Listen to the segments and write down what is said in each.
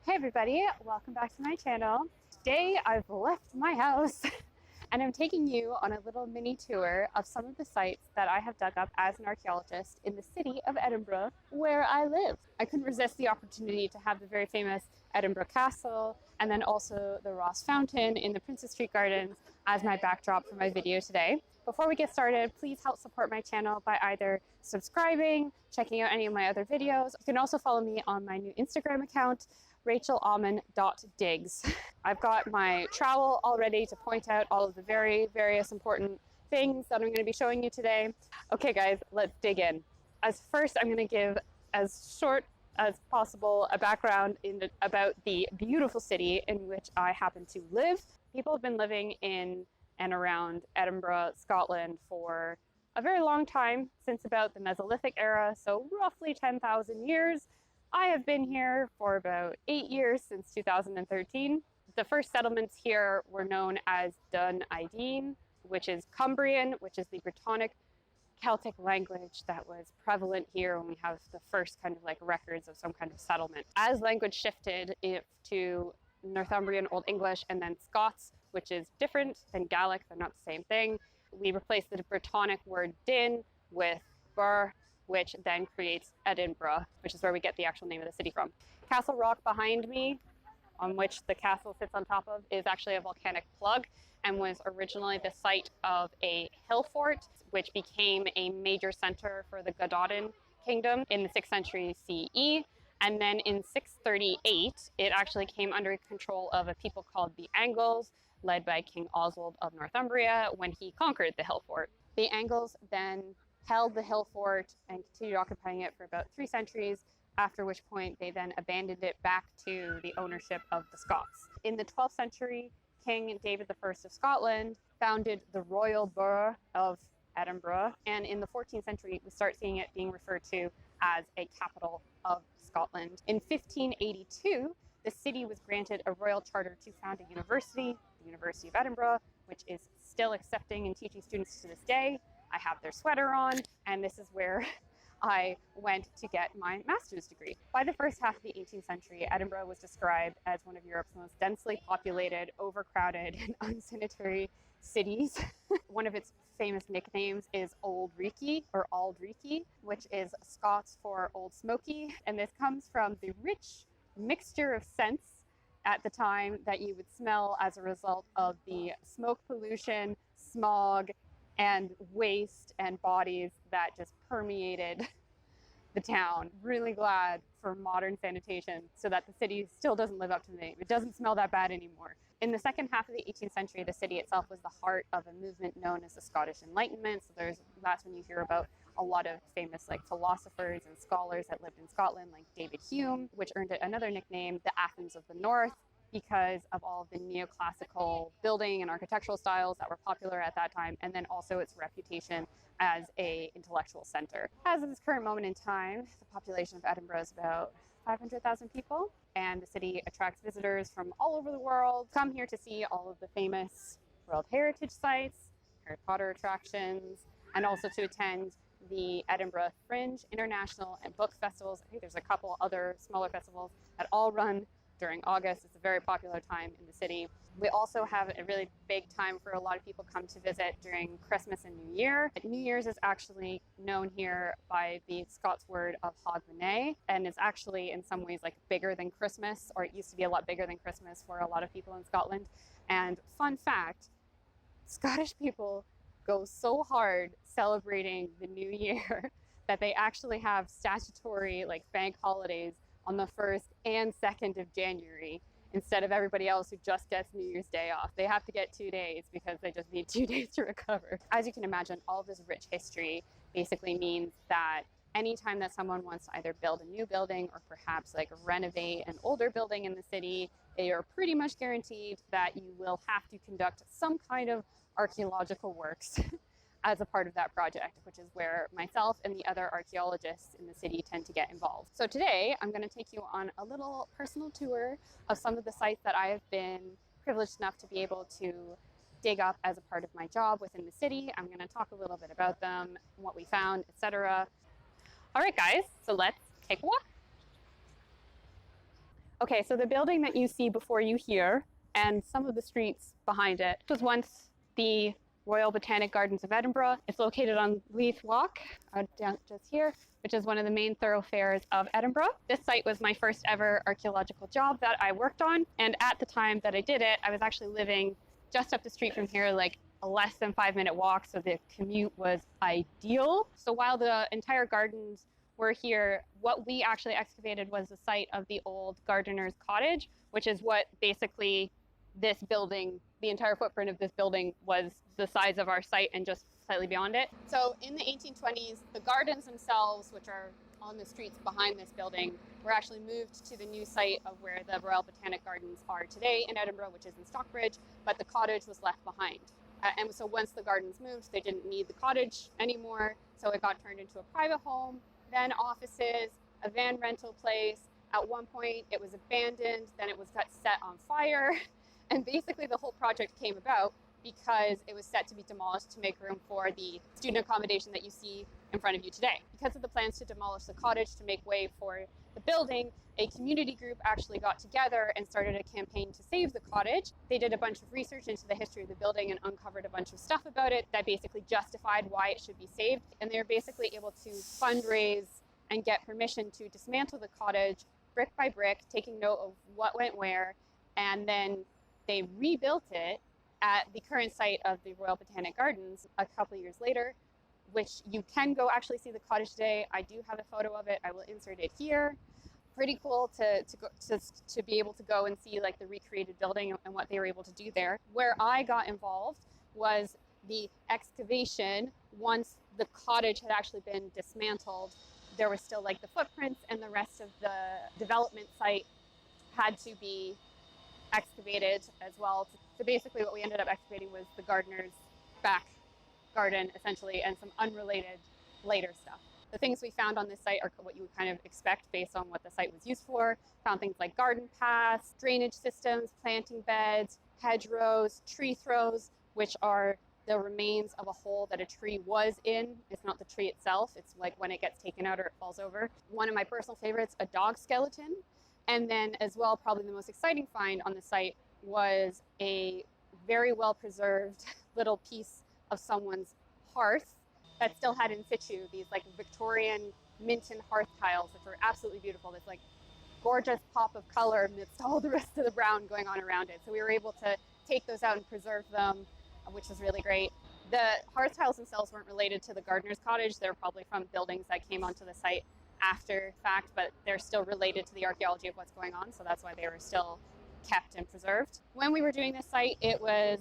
Hey everybody, welcome back to my channel. Today I've left my house and I'm taking you on a little mini tour of some of the sites that I have dug up as an archaeologist in the city of Edinburgh, where I live. I couldn't resist the opportunity to have the very famous Edinburgh Castle and then also the Ross Fountain in the Princes Street Gardens as my backdrop for my video today. Before we get started, please help support my channel by either subscribing, checking out any of my other videos. You can also follow me on my new Instagram account, rachelaumann.digs. I've got my trowel all ready to point out all of the various important things that I'm going to be showing you today. Okay guys, let's dig in. As first, I'm going to give as short as possible a background about the beautiful city in which I happen to live. People have been living in and around Edinburgh, Scotland for a very long time, since about the Mesolithic era, so roughly 10,000 years. I have been here for about 8 years, since 2013. The first settlements here were known as Dun Aideen, which is Cumbrian, which is the Botanic Celtic language that was prevalent here when we have the first kind of like records of some kind of settlement. As language shifted to Northumbrian Old English and then Scots, which is different than Gaelic, they're not the same thing, we replaced the Brittonic word din with bur, which then creates Edinburgh, which is where we get the actual name of the city from. Castle Rock behind me, on which the castle sits on top of, is actually a volcanic plug and was originally the site of a hill fort, which became a major center for the Gododin kingdom in the 6th century CE. And then in 638, it actually came under control of a people called the Angles, led by King Oswald of Northumbria when he conquered the hill fort. The Angles then held the hill fort and continued occupying it for about 3 centuries, after which point they then abandoned it back to the ownership of the Scots. In the 12th century, King David I of Scotland founded the royal borough of Edinburgh, and in the 14th century we start seeing it being referred to as a capital of Scotland. In 1582, the city was granted a royal charter to found a university, the University of Edinburgh, which is still accepting and teaching students to this day. I have their sweater on, and this is where I went to get my master's degree. By the first half of the 18th century, Edinburgh was described as one of Europe's most densely populated, overcrowded, and unsanitary cities. One of its famous nicknames is Old Reekie, or Auld Reekie, which is Scots for Old Smoky, and this comes from the rich mixture of scents at the time that you would smell as a result of the smoke pollution, smog, and waste and bodies that just permeated the town. Really glad for modern sanitation so that the city still doesn't live up to the name. It doesn't smell that bad anymore. In the second half of the 18th century, the city itself was the heart of a movement known as the Scottish Enlightenment. So that's when you hear about a lot of famous like philosophers and scholars that lived in Scotland, like David Hume, which earned it another nickname, the Athens of the North, because of all of the neoclassical building and architectural styles that were popular at that time, and then also its reputation as an intellectual center. As of this current moment in time, the population of Edinburgh is about 500,000 people, and the city attracts visitors from all over the world, come here to see all of the famous World Heritage sites, Harry Potter attractions, and also to attend the Edinburgh Fringe International and Book Festivals. I think there's a couple other smaller festivals that all run during August. It's a very popular time in the city. We also have a really big time for a lot of people come to visit during Christmas and New Year. New Year's is actually known here by the Scots word of Hogmanay, and it's actually in some ways like bigger than Christmas, or it used to be a lot bigger than Christmas for a lot of people in Scotland. And fun fact, Scottish people go so hard celebrating the New Year that they actually have statutory like bank holidays on the 1st and 2nd of January, instead of everybody else who just gets New Year's Day off. They have to get 2 days because they just need 2 days to recover. As you can imagine, all of this rich history basically means that anytime that someone wants to either build a new building or perhaps like renovate an older building in the city, they are pretty much guaranteed that you will have to conduct some kind of archaeological works as a part of that project, which is where myself and the other archaeologists in the city tend to get involved. So today I'm going to take you on a little personal tour of some of the sites that I have been privileged enough to be able to dig up as a part of my job within the city. I'm going to talk a little bit about them, what we found, etc. All right guys, so let's take a walk. Okay, so the building that you see before you here and some of the streets behind it was once the Royal Botanic Gardens of Edinburgh. It's located on Leith Walk, down just here, which is one of the main thoroughfares of Edinburgh. This site was my first ever archaeological job that I worked on. And at the time that I did it, I was actually living just up the street from here, like a less than 5-minute walk. So the commute was ideal. So while the entire gardens were here, what we actually excavated was the site of the old gardener's cottage, which is what basically this building, the entire footprint of this building was the size of our site and just slightly beyond it. So in the 1820s, the gardens themselves, which are on the streets behind this building, were actually moved to the new site of where the Royal Botanic Gardens are today in Edinburgh, which is in Stockbridge, but the cottage was left behind. And so once the gardens moved, they didn't need the cottage anymore, so it got turned into a private home, then offices, a van rental place. At one point, it was abandoned, then it was got set on fire. And basically the whole project came about because it was set to be demolished to make room for the student accommodation that you see in front of you today. Because of the plans to demolish the cottage to make way for the building, a community group actually got together and started a campaign to save the cottage. They did a bunch of research into the history of the building and uncovered a bunch of stuff about it that basically justified why it should be saved. And they were basically able to fundraise and get permission to dismantle the cottage brick by brick, taking note of what went where, and then they rebuilt it at the current site of the Royal Botanic Gardens a couple of years later, which you can go actually see the cottage today. I do have a photo of it. I will insert it here. Pretty cool to be able to go and see like the recreated building and what they were able to do there. Where I got involved was the excavation. Once the cottage had actually been dismantled, there was still like the footprints, and the rest of the development site had to be excavated as well. So basically what we ended up excavating was the gardener's back garden essentially, and some unrelated later stuff. The things we found on this site are what you would kind of expect based on what the site was used for. Found things like garden paths, drainage systems, planting beds, hedgerows, tree throws, which are the remains of a hole that a tree was in. It's not the tree itself. It's like when it gets taken out or it falls over. One of my personal favorites, a dog skeleton. And then as well, probably the most exciting find on the site was a very well preserved little piece of someone's hearth that still had in situ these like Victorian Minton hearth tiles, which were absolutely beautiful. This like gorgeous pop of color amidst all the rest of the brown going on around it. So we were able to take those out and preserve them, which was really great. The hearth tiles themselves weren't related to the gardener's cottage. They're probably from buildings that came onto the site after fact, but they're still related to the archaeology of what's going on. So that's why they were still kept and preserved. When we were doing this site, it was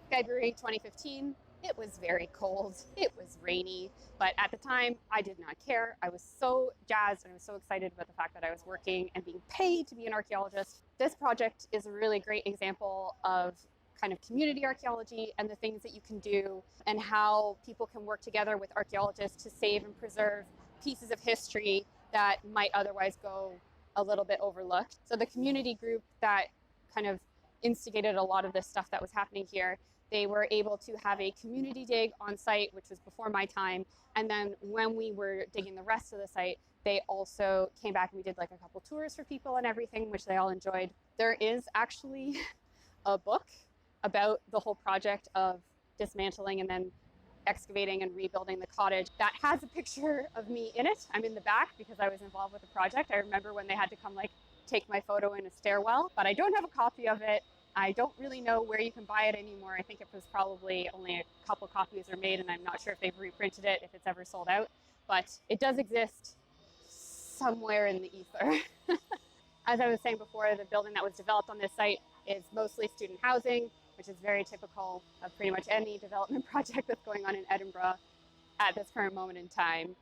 February 2015. It was very cold. It was rainy, but at the time I did not care. I was so jazzed and I was so excited about the fact that I was working and being paid to be an archaeologist. This project is a really great example of kind of community archaeology and the things that you can do and how people can work together with archaeologists to save and preserve pieces of history that might otherwise go a little bit overlooked. So the community group that kind of instigated a lot of this stuff that was happening here, they were able to have a community dig on site, which was before my time. And then when we were digging the rest of the site, they also came back and we did like a couple tours for people and everything, which they all enjoyed. There is actually a book about the whole project of dismantling and then excavating and rebuilding the cottage that has a picture of me in it. I'm in the back because I was involved with the project. I remember when they had to come like take my photo in a stairwell, but I don't have a copy of it. I don't really know where you can buy it anymore. I think it was probably only a couple copies are made, and I'm not sure if they've reprinted it, if it's ever sold out, but it does exist somewhere in the ether. As I was saying before, the building that was developed on this site is mostly student housing, which is very typical of pretty much any development project that's going on in Edinburgh at this current moment in time.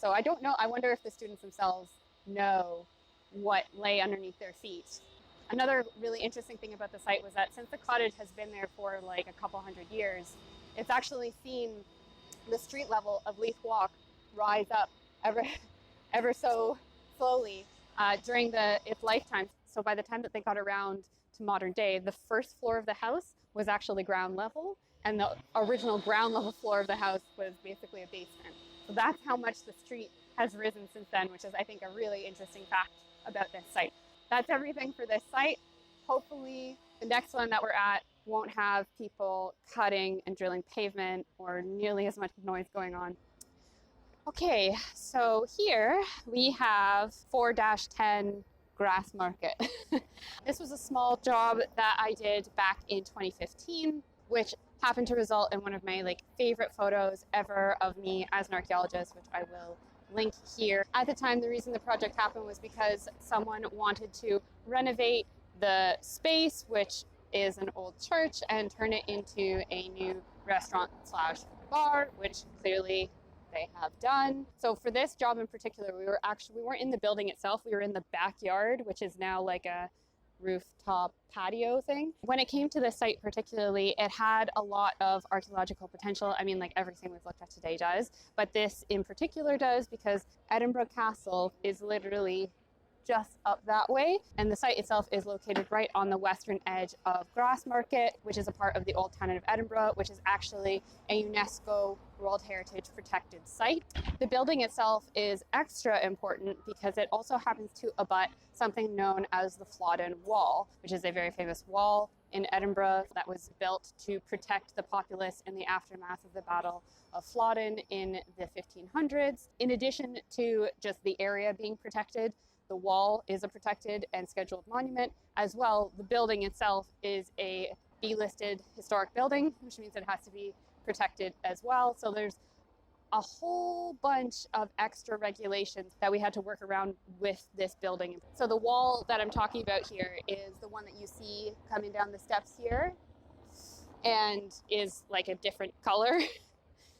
So I don't know, I wonder if the students themselves know what lay underneath their feet. Another really interesting thing about the site was that since the cottage has been there for like a couple hundred years, it's actually seen the street level of Leith Walk rise up ever so slowly during its lifetime. So by the time that they got around to modern day, the first floor of the house was actually ground level, and the original ground level floor of the house was basically a basement. So that's how much the street has risen since then, which is, I think, a really interesting fact about this site. that's everything for this site. Hopefully the next one that we're at won't have people cutting and drilling pavement or nearly as much noise going on. Okay, so here we have 4-10 Grassmarket. This was a small job that I did back in 2015, which happened to result in one of my favorite photos ever of me as an archaeologist, which I will link here. At the time, the reason the project happened was because someone wanted to renovate the space, which is an old church, and turn it into a new restaurant/bar, which clearly they have done. So for this job in particular, we weren't in the building itself, we were in the backyard, which is now like a rooftop patio thing. When it came to this site particularly, it had a lot of archaeological potential. I mean, like everything we've looked at today does, but this in particular does, because Edinburgh Castle is literally just up that way, and the site itself is located right on the western edge of Grassmarket, which is a part of the Old Town of Edinburgh, which is actually a UNESCO World Heritage protected site. The building itself is extra important because it also happens to abut something known as the Flodden Wall, which is a very famous wall in Edinburgh that was built to protect the populace in the aftermath of the Battle of Flodden in the 1500s. In addition to just the area being protected, the wall is a protected and scheduled monument. As well, the building itself is a B-listed historic building, which means it has to be protected as well. So there's a whole bunch of extra regulations that we had to work around with this building. So the wall that I'm talking about here is the one that you see coming down the steps here, and is like a different color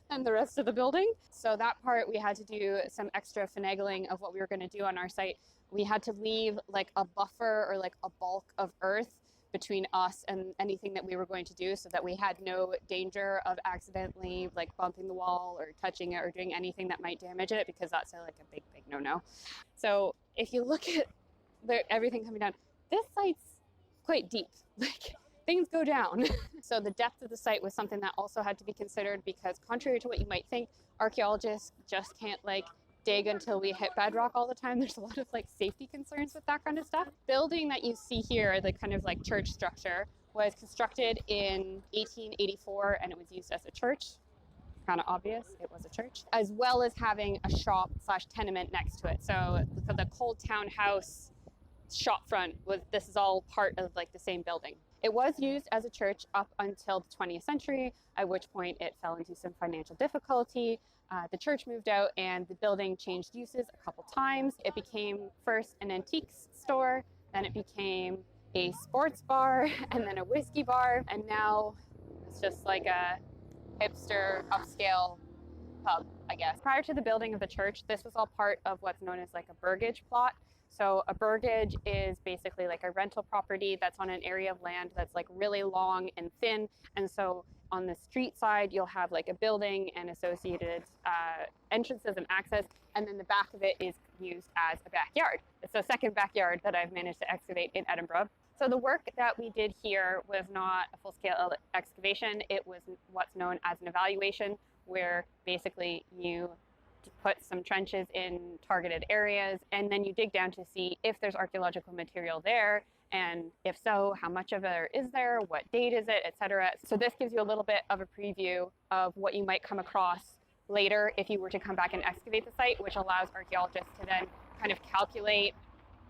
than the rest of the building. So that part, we had to do some extra finagling of what we were going to do on our site. We had to leave like a buffer or like a bulk of earth between us and anything that we were going to do, so that we had no danger of accidentally like bumping the wall or touching it or doing anything that might damage it, because that's like a big no-no. So if you look at everything coming down, this site's quite deep. Like, things go down. So the depth of the site was something that also had to be considered, because contrary to what you might think, archaeologists just can't dig until we hit bedrock all the time. There's a lot of safety concerns with that kind of stuff. Building that you see here, the kind of church structure, was constructed in 1884, and it was used as a church. Kind of obvious, it was a church, as well as having a shop/tenement next to it. So the Cold Town House shop front this is all part of the same building. It was used as a church up until the 20th century, at which point it fell into some financial difficulty. The church moved out and the building changed uses a couple times. It became first an antiques store, then it became a sports bar, and then a whiskey bar, and now it's just like a hipster upscale pub, I guess. Prior to the building of the church, this was all part of what's known as a burgage plot. So a burgage is basically a rental property that's on an area of land that's really long and thin. And so on the street side, you'll have a building and associated entrances and access. And then the back of it is used as a backyard. It's a second backyard that I've managed to excavate in Edinburgh. So the work that we did here was not a full-scale excavation. It was what's known as an evaluation, where basically you put some trenches in targeted areas, and then you dig down to see if there's archaeological material there, and if so, how much of it is there, what date is it, etc. So this gives you a little bit of a preview of what you might come across later if you were to come back and excavate the site, which allows archaeologists to then kind of calculate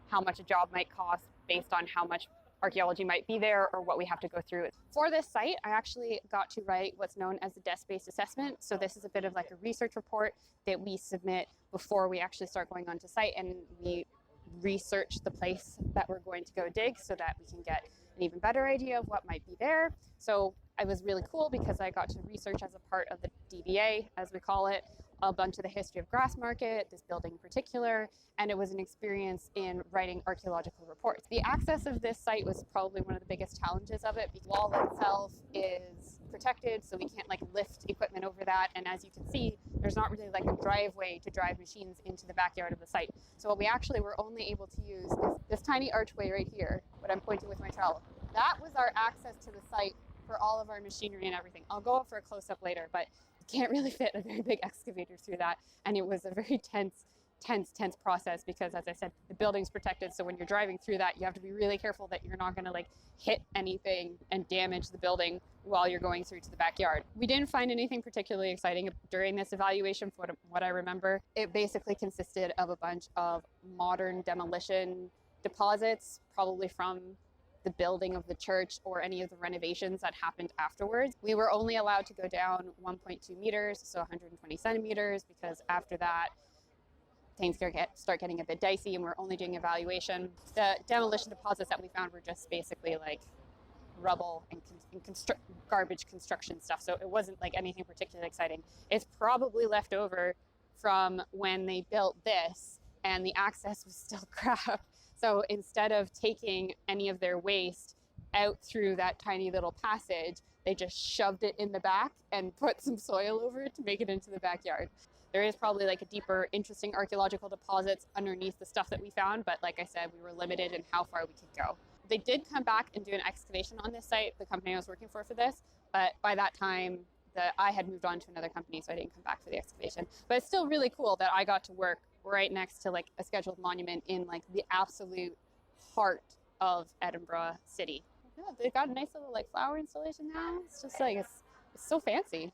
how much a job might cost based on how much archaeology might be there or what we have to go through. For this site, I actually got to write what's known as a desk-based assessment. So this is a bit of a research report that we submit before we actually start going onto site, and we research the place that we're going to go dig so that we can get an even better idea of what might be there. So it was really cool because I got to research as a part of the DBA, as we call it, a bunch of the history of Grassmarket, this building in particular, and it was an experience in writing archaeological reports. The access of this site was probably one of the biggest challenges of it. The wall itself is protected, so we can't lift equipment over that, and as you can see, there's not really a driveway to drive machines into the backyard of the site. So what we actually were only able to use is this tiny archway right here, what I'm pointing with my trowel. That was our access to the site for all of our machinery and everything. I'll go up for a close-up later, but you can't really fit a very big excavator through that, and it was a very tense tense process because, as I said, the building's protected. So when you're driving through that, you have to be really careful that you're not going to like hit anything and damage the building while you're going through to the backyard. We didn't find anything particularly exciting during this evaluation. For what I remember, it basically consisted of a bunch of modern demolition deposits, probably from the building of the church or any of the renovations that happened afterwards. We were only allowed to go down 1.2 meters, so 120 centimeters, because after that, things start getting a bit dicey, and we're only doing evaluation. The demolition deposits that we found were just basically like rubble and garbage construction stuff, so it wasn't like anything particularly exciting. It's probably left over from when they built this, and the access was still crap. So instead of taking any of their waste out through that tiny little passage, they just shoved it in the back and put some soil over it to make it into the backyard. There is probably like a deeper, interesting archaeological deposits underneath the stuff that we found, but like I said, we were limited in how far we could go. They did come back and do an excavation on this site, the company I was working for this, but by that time, I had moved on to another company, so I didn't come back for the excavation. But it's still really cool that I got to work right next to like a scheduled monument in like the absolute heart of Edinburgh city. Yeah, they've got a nice little like flower installation now. It's just like, it's so fancy.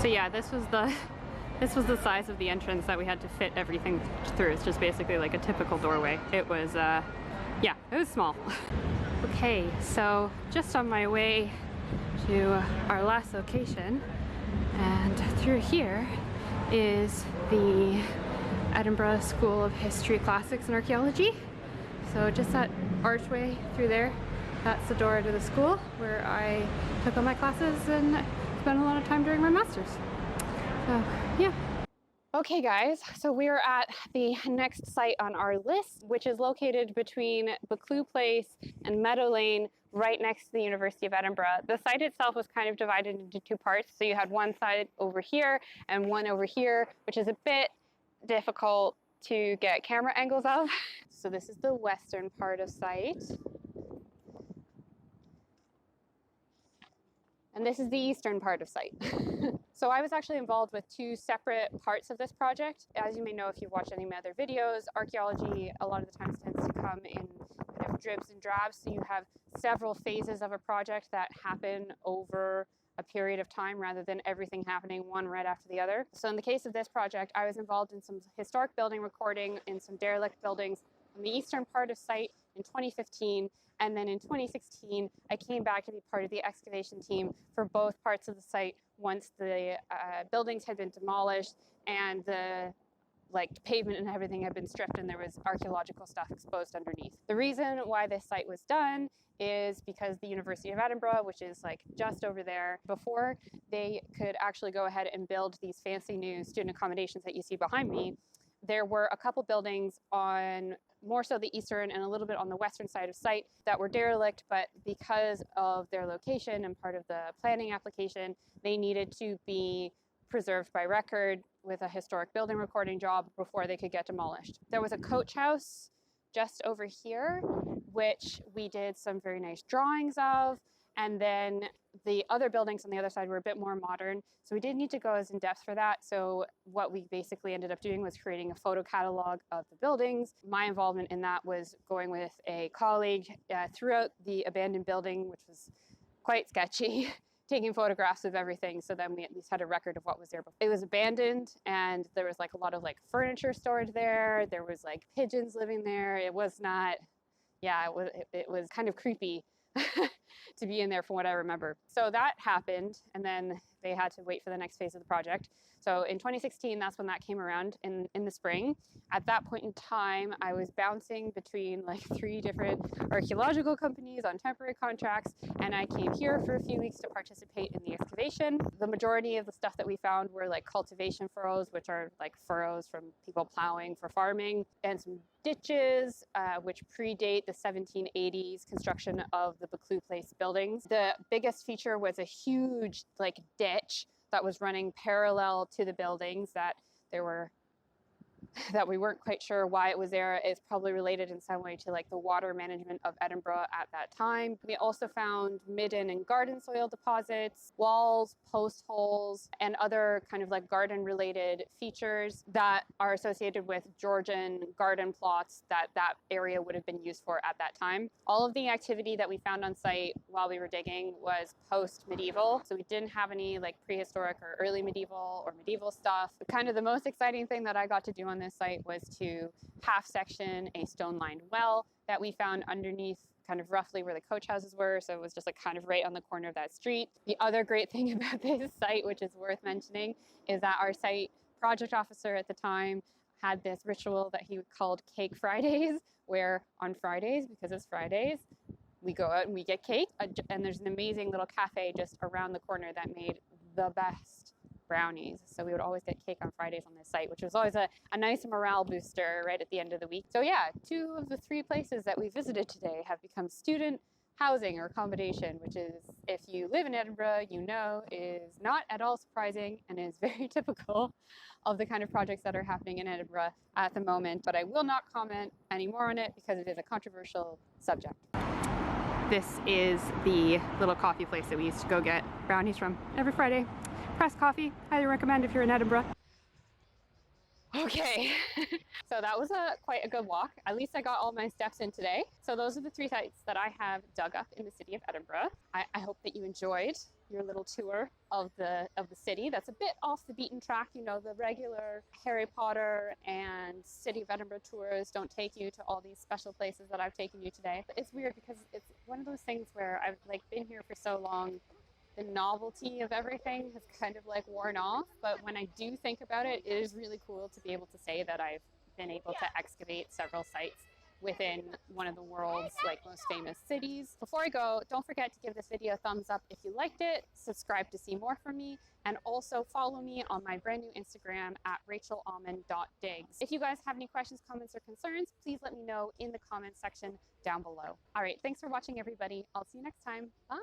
So yeah, this was the size of the entrance that we had to fit everything through. It's just basically like a typical doorway. It was, yeah, it was small. Okay, so just on my way to our last location, and through here is the Edinburgh School of History, Classics and Archaeology. So just that archway through there, that's the door to the school where I took all my classes and spent a lot of time during my master's. So yeah. Okay guys, so we're at the next site on our list, which is located between Buccleuch Place and Meadow Lane, right next to the University of Edinburgh. The site itself was kind of divided into two parts. So you had one side over here and one over here, which is a bit difficult to get camera angles of. So this is the western part of site. And this is the eastern part of site. So I was actually involved with two separate parts of this project. As you may know if you've watched any of my other videos, archaeology a lot of the times tends to come in kind of dribs and drabs. So you have several phases of a project that happen over a period of time rather than everything happening one right after the other. So in the case of this project, I was involved in some historic building recording in some derelict buildings on the eastern part of site in 2015. And then in 2016, I came back to be part of the excavation team for both parts of the site once the buildings had been demolished and the pavement and everything had been stripped and there was archaeological stuff exposed underneath. The reason why this site was done is because the University of Edinburgh, which is like just over there, before they could actually go ahead and build these fancy new student accommodations that you see behind me, there were a couple buildings on more so the eastern and a little bit on the western side of site that were derelict, but because of their location and part of the planning application, they needed to be preserved by record with a historic building recording job before they could get demolished. There was a coach house just over here, which we did some very nice drawings of. And then the other buildings on the other side were a bit more modern. So we didn't need to go as in depth for that. So what we basically ended up doing was creating a photo catalog of the buildings. My involvement in that was going with a colleague throughout the abandoned building, which was quite sketchy, taking photographs of everything. So then we at least had a record of what was there before. It was abandoned and there was like a lot of like furniture stored there. There was like pigeons living there. It was not, yeah, it was kind of creepy to be in there from what I remember. So that happened, and then they had to wait for the next phase of the project. So in 2016, that's when that came around in the spring. At that point in time, I was bouncing between like 3 different archaeological companies on temporary contracts, and I came here for a few weeks to participate in the excavation. The majority of the stuff that we found were like cultivation furrows, which are like furrows from people plowing for farming, and some ditches, which predate the 1780s construction of the Buccleuch Place buildings. The biggest feature was a huge like ditch that was running parallel to the buildings, that there were that we weren't quite sure why it was there. It's probably related in some way to like the water management of Edinburgh at that time. We also found midden and garden soil deposits, walls, post holes, and other kind of like garden related features that are associated with Georgian garden plots that area would have been used for at that time. All of the activity that we found on site while we were digging was post-medieval, so we didn't have any like prehistoric or early medieval or medieval stuff. Kind of the most exciting thing that I got to do on this site was to half section a stone-lined well that we found underneath kind of roughly where the coach houses were, so it was just like kind of right on the corner of that street. The other great thing about this site, which is worth mentioning, is that our site project officer at the time had this ritual that he called Cake Fridays, where on Fridays, because it's Fridays, we go out and we get cake, and there's an amazing little cafe just around the corner that made the best brownies. So we would always get cake on Fridays on this site, which was always a nice morale booster right at the end of the week. So yeah, 2 of the 3 places that we visited today have become student housing or accommodation, which is, if you live in Edinburgh, you know is not at all surprising and is very typical of the kind of projects that are happening in Edinburgh at the moment. But I will not comment any more on it because it is a controversial subject. This is the little coffee place that we used to go get brownies from every Friday. Press Coffee, highly recommend if you're in Edinburgh. Okay, so that was quite a good walk. At least I got all my steps in today. So those are the 3 sites that I have dug up in the city of Edinburgh. I hope that you enjoyed your little tour of the city. That's a bit off the beaten track. You know, the regular Harry Potter and City of Edinburgh tours don't take you to all these special places that I've taken you today. But it's weird because it's one of those things where I've like been here for so long, the novelty of everything has kind of like worn off. But when I do think about it, it is really cool to be able to say that I've been able to excavate several sites within one of the world's like most famous cities. Before I go, don't forget to give this video a thumbs up if you liked it, subscribe to see more from me, and also follow me on my brand new Instagram at rachelalmond.digs. If you guys have any questions, comments, or concerns, please let me know in the comments section down below. All right, thanks for watching, everybody. I'll see you next time. Bye.